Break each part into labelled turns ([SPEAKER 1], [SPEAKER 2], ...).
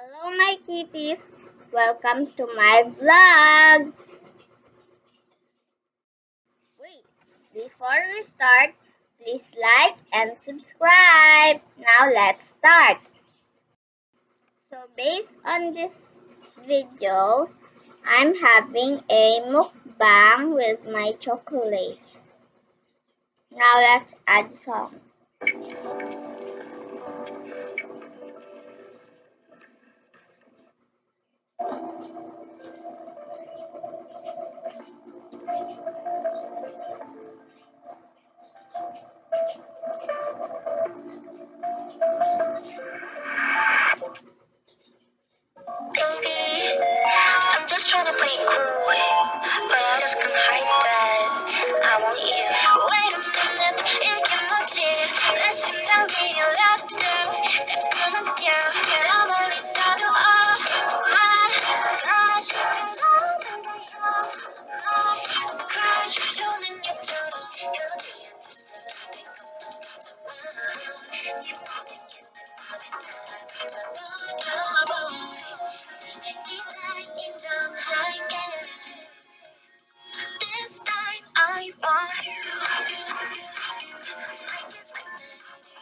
[SPEAKER 1] Hello, my kitties. Welcome to my vlog. Wait, before we start, please like and subscribe. Now let's start. So based on this video, I'm having a mukbang with my chocolate. Now let's add some.
[SPEAKER 2] Baby, I'm just trying to play it cool, but I just can't hide that I want you. Wait a minute, 이게 뭐지? 내 심장이 락도 자꾸만 뛰어. 저 멀리서도 oh my, 나 지금 소름 돋아요. My crush, 손은 예쁘로 여기 앉아서 내 것만 가져와. 예뻐진 게 내 맘에 잡아보고. This time I want you. Like it's magnetic.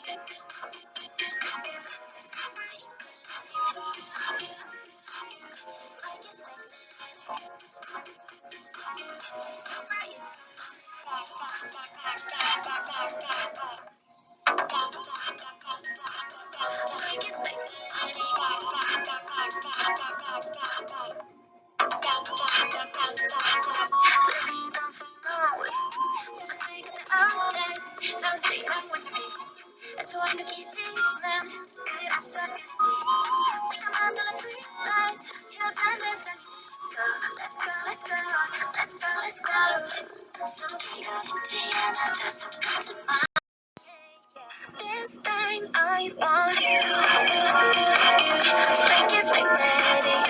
[SPEAKER 2] This time I want you. Like it's magnetic.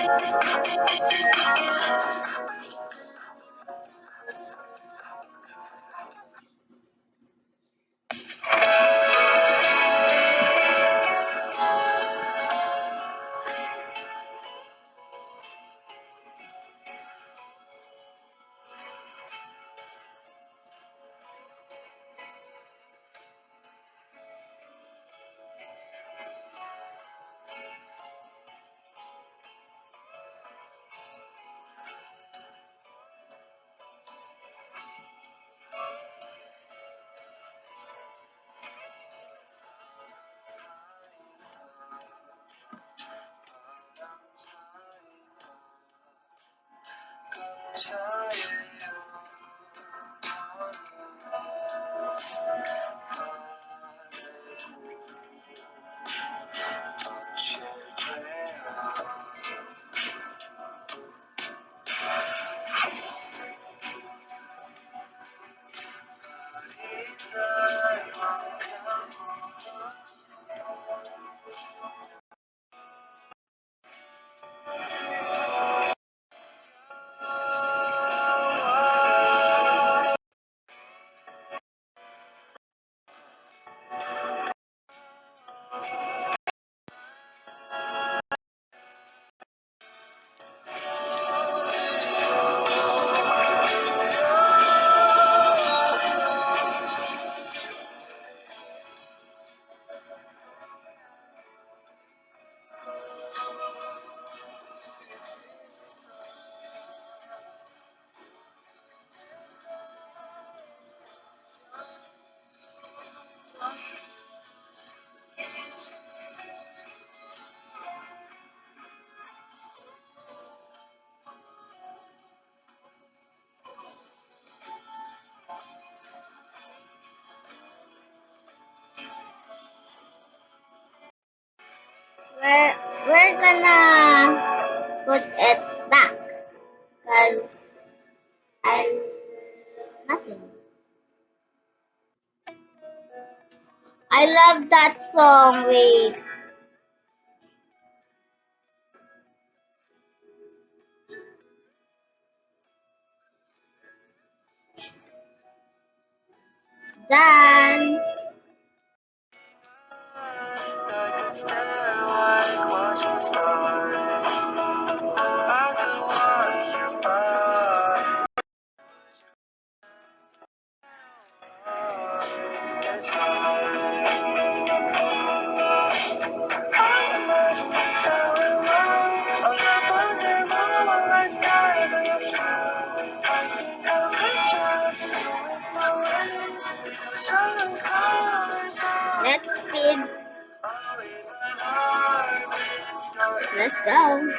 [SPEAKER 1] We're gonna put it back because I nothing. I love that song. Wait, done.
[SPEAKER 2] I could stare like watching stars.
[SPEAKER 1] speed. Let's go.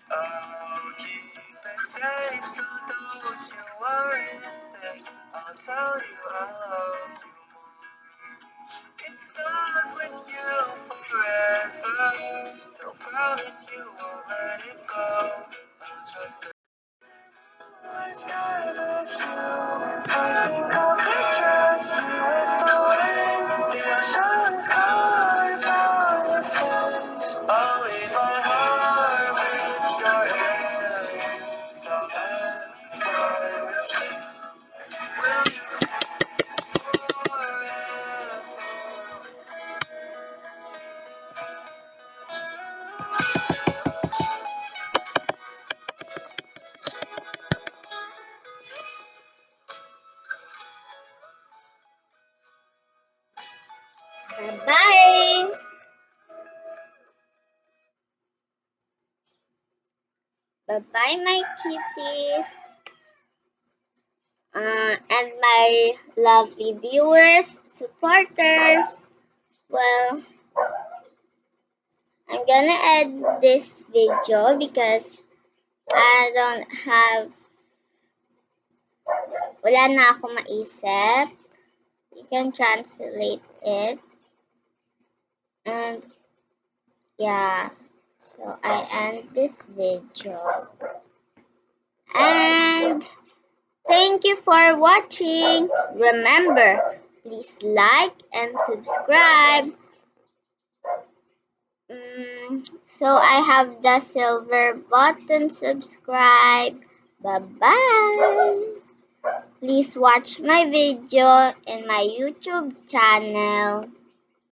[SPEAKER 2] I'll keep it safe, so don't you worry a thing. I'll tell you I love you more. It's stuck with you forever, so promise you won't let it go. I'll trust it. Skies with you, I think I'll picture us with the waves, the ocean's colors on your face. I'll leave my heart with your hand, so let me fly with you. Will you forever?
[SPEAKER 1] Bye-bye. Bye-bye, my kitties. And my lovely viewers, supporters. Well, I'm gonna end this video because I don't have, wala na ako maisip. You can translate it. And yeah, so I end this video. And thank you for watching. Remember, please like and subscribe. So I have the silver button, subscribe. Bye-bye. Please watch my video in my YouTube channel.